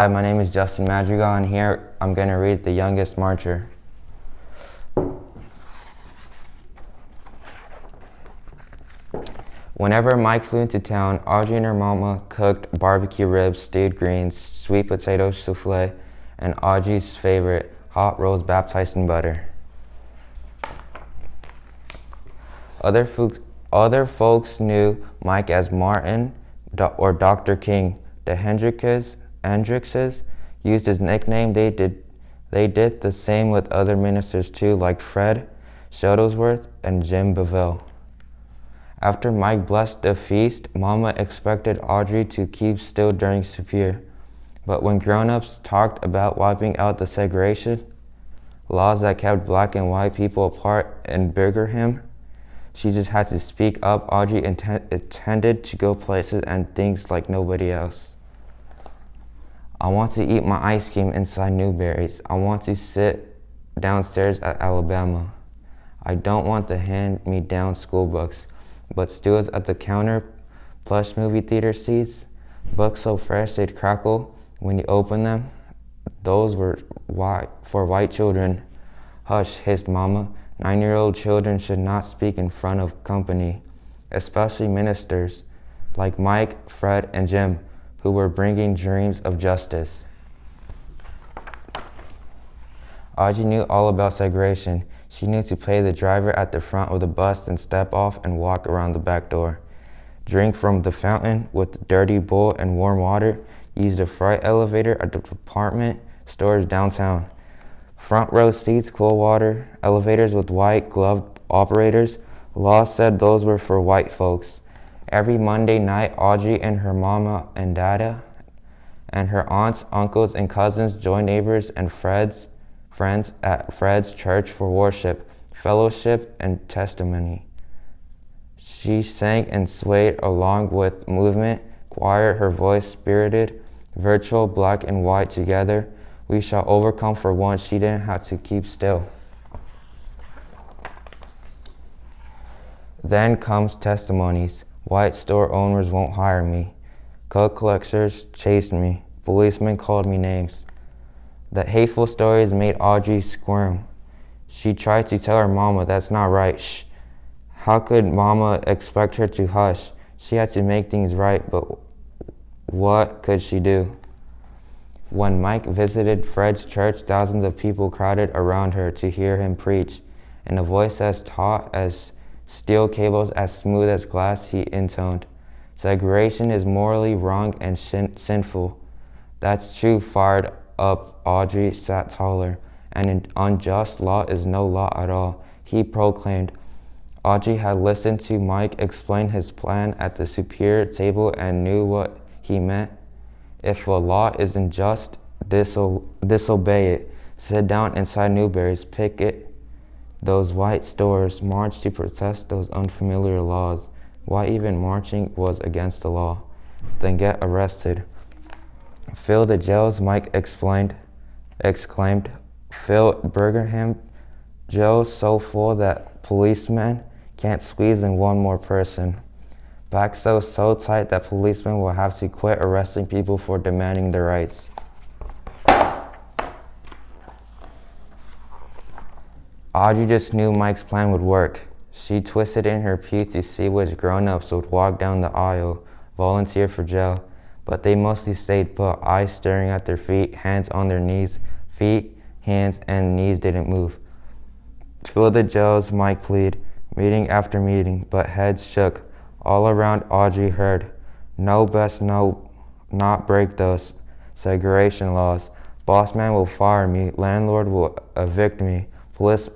Hi, my name is Justin Madrigal, and here I'm going to read The Youngest Marcher. Whenever Mike flew into town, Audrey and her mama cooked barbecue ribs, stewed greens, sweet potato souffle, and Audrey's favorite, hot rolls baptized in butter. Other folks knew Mike as Martin or Dr. King. The Hendrickses used his nickname. They did the same with other ministers too, like Fred Shuttlesworth and Jim Beville. After Mike blessed the feast, Mama expected Audrey to keep still during Superior. But when grown-ups talked about wiping out the segregation laws that kept black and white people apart in Birmingham, she just had to speak up. Audrey intended to go places and things like nobody else. I want to eat my ice cream inside Newberry's. I want to sit downstairs at Alabama. I don't want the hand-me-down school books, but stools at the counter, plush movie theater seats, books so fresh they'd crackle when you open them. Those were for white children. Hush, hissed Mama. 9-year-old children should not speak in front of company, especially ministers like Mike, Fred, and Jim, who were bringing dreams of justice. Audrey knew all about segregation. She knew to pay the driver at the front of the bus and step off and walk around the back door. Drink from the fountain with a dirty bowl and warm water. Use the freight elevator at the department stores downtown. Front row seats, cool water, elevators with white gloved operators. Law said those were for white folks. Every Monday night, Audrey and her mama and dada and her aunts, uncles, and cousins joined neighbors and friends at Fred's church for worship, fellowship, and testimony. She sang and swayed along with movement, choir, her voice spirited, virtual, black and white together. We shall overcome. For once, she didn't have to keep still. Then comes testimonies. White store owners won't hire me. Coke collectors chased me. Policemen called me names. The hateful stories made Audrey squirm. She tried to tell her mama that's not right. Shh. How could Mama expect her to hush? She had to make things right, but what could she do? When Mike visited Fred's church, thousands of people crowded around her to hear him preach. In a voice as taut as steel cables, as smooth as glass, he intoned, "Segregation is morally wrong and sinful." That's true, fired up Audrey sat taller. "And an unjust law is no law at all," he proclaimed. Audrey had listened to Mike explain his plan at the Superior table and knew what he meant. If a law isn't just, disobey it. Sit down inside Newberry's, picket those white stores, march to protest those unfamiliar laws. Why even marching was against the law. Then get arrested. Fill the jails, Mike exclaimed. Fill Birmingham jails so full that policemen can't squeeze in one more person. Back so tight that policemen will have to quit arresting people for demanding their rights. Audrey just knew Mike's plan would work. She twisted in her pew to see which grown-ups would walk down the aisle, volunteer for jail, but they mostly stayed put, eyes staring at their feet, hands on their knees. Feet, hands, and knees didn't move. Fill the jails, Mike pleaded, meeting after meeting, but heads shook. All around, Audrey heard, "No, best no, not break those segregation laws. Boss man will fire me. Landlord will evict me.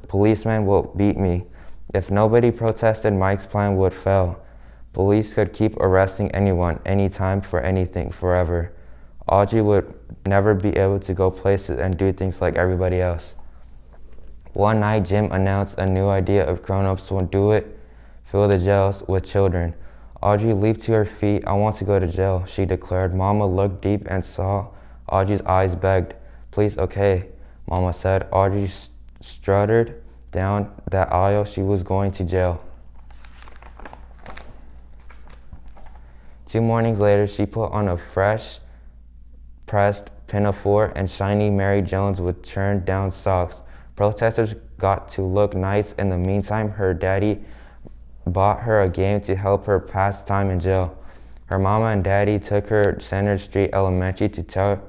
Policeman will beat me." If nobody protested, Mike's plan would fail. Police could keep arresting anyone, anytime, for anything, forever. Audrey would never be able to go places and do things like everybody else. One night, Jim announced a new idea if grown-ups won't do it. Fill the jails with children. Audrey leaped to her feet. "I want to go to jail," she declared. Mama looked deep and saw Audrey's eyes, begged. "Please, okay," Mama said. Audrey strutted down that aisle. She was going to jail. 2 mornings later, she put on a fresh pressed pinafore and shiny Mary Jones with turned down socks. Protesters got to look nice. In the meantime, her daddy bought her a game to help her pass time in jail. Her mama and daddy took her to Center Street Elementary to tell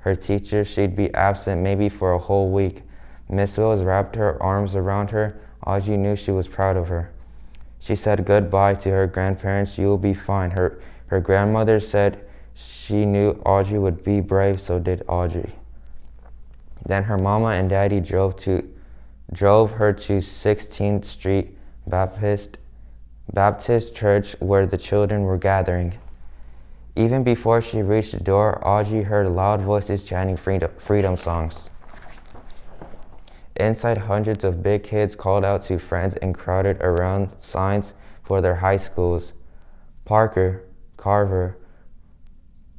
her teacher she'd be absent maybe for a whole week. Miss Wills wrapped her arms around her. Audrey knew she was proud of her. She said goodbye to her grandparents. "You'll be fine." Her grandmother said she knew Audrey would be brave, so did Audrey. Then her mama and daddy drove her to 16th Street Baptist Church where the children were gathering. Even before she reached the door, Audrey heard loud voices chanting freedom songs. Inside, hundreds of big kids called out to friends and crowded around signs for their high schools. Parker, Carver,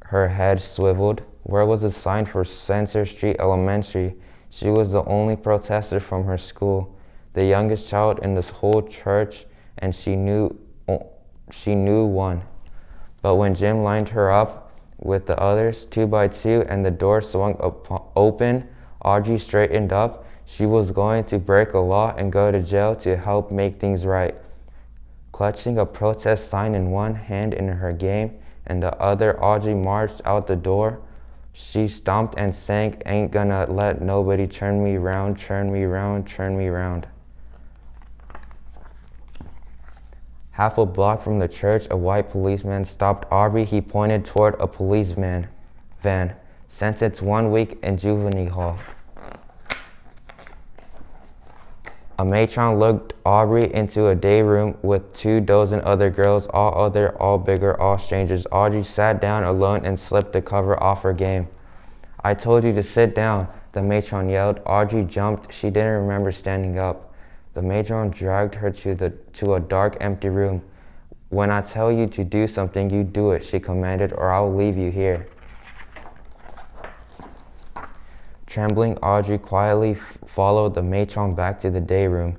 her head swiveled. Where was the sign for Center Street Elementary? She was the only protester from her school, the youngest child in this whole church, and she knew one. But when Jim lined her up with the others, 2 by 2, and the door swung open, Audrey straightened up. She was going to break a law and go to jail to help make things right. Clutching a protest sign in one hand in her game and the other, Audrey marched out the door. She stomped and sang, "Ain't gonna let nobody turn me round, turn me round, turn me round." Half a block from the church, a white policeman stopped Aubrey. He pointed toward a police van. Sentenced 1 week in juvenile hall. A matron looked Aubrey into a day room with 24 other girls, all bigger, all strangers. Audrey sat down alone and slipped the cover off her game. "I told you to sit down," the matron yelled. Audrey jumped. She didn't remember standing up. The matron dragged her to a dark, empty room. "When I tell you to do something, you do it," she commanded, "or I'll leave you here." Trembling, Audrey quietly followed the matron back to the day room,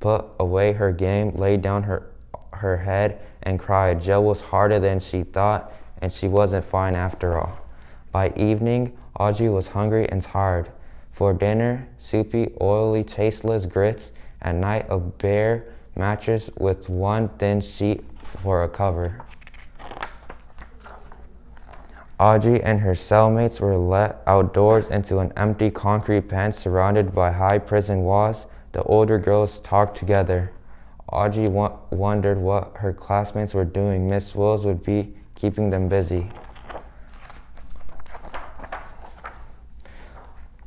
put away her game, laid down her head, and cried. Jail was harder than she thought, and she wasn't fine after all. By evening, Audrey was hungry and tired. For dinner, soupy, oily, tasteless grits. At night, a bare mattress with one thin sheet for a cover. Audrey and her cellmates were let outdoors into an empty concrete pen surrounded by high prison walls. The older girls talked together. Audrey wondered what her classmates were doing. Miss Wills would be keeping them busy.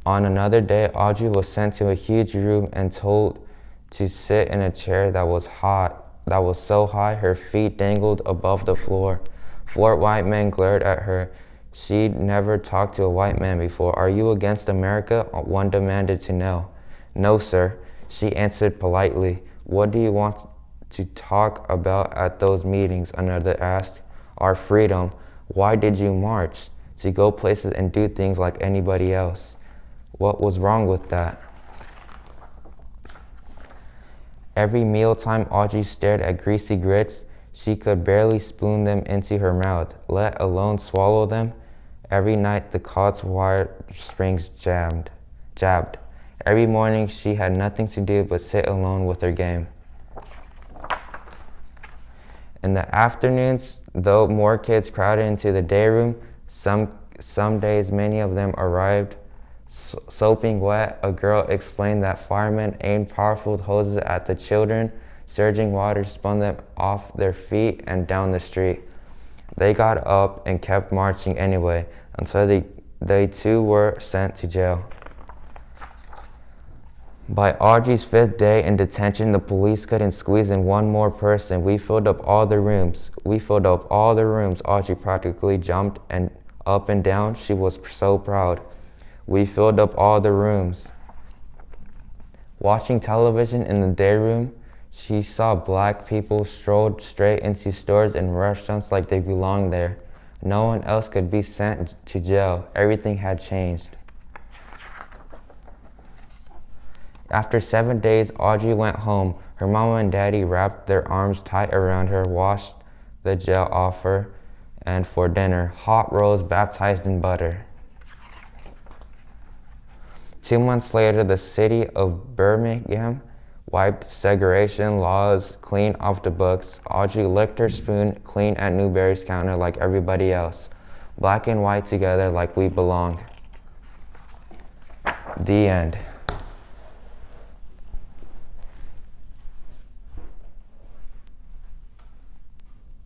On another day, Audrey was sent to a huge room and told to sit in a chair that was so high her feet dangled above the floor. 4 white men glared at her. She'd never talked to a white man before. "Are you against America?" one demanded to know. "No, sir," she answered politely. "What do you want to talk about at those meetings?" another asked. "Our freedom." "Why did you march?" "To go places and do things like anybody else." "What was wrong with that?" Every mealtime, Audrey stared at greasy grits. She could barely spoon them into her mouth, let alone swallow them. Every night, the cot's wire springs jabbed. Every morning, she had nothing to do but sit alone with her game. In the afternoons, though more kids crowded into the day room, some days many of them arrived soaping wet. A girl explained that firemen aimed powerful hoses at the children. Surging water spun them off their feet and down the street. They got up and kept marching anyway, until they too were sent to jail. By Audrey's 5th day in detention, the police couldn't squeeze in one more person. "We filled up all the rooms. Audrey practically jumped up and down. She was so proud. "We filled up all the rooms." Watching television in the day room, she saw black people stroll straight into stores and restaurants like they belonged there. No one else could be sent to jail. Everything had changed. After 7 days, Audrey went home. Her mama and daddy wrapped their arms tight around her, washed the jail off her, and for dinner, hot rolls baptized in butter. 2 months later, the city of Birmingham wiped segregation laws clean off the books. Audrey licked her spoon clean at Newberry's counter like everybody else. Black and white together like we belong. The end.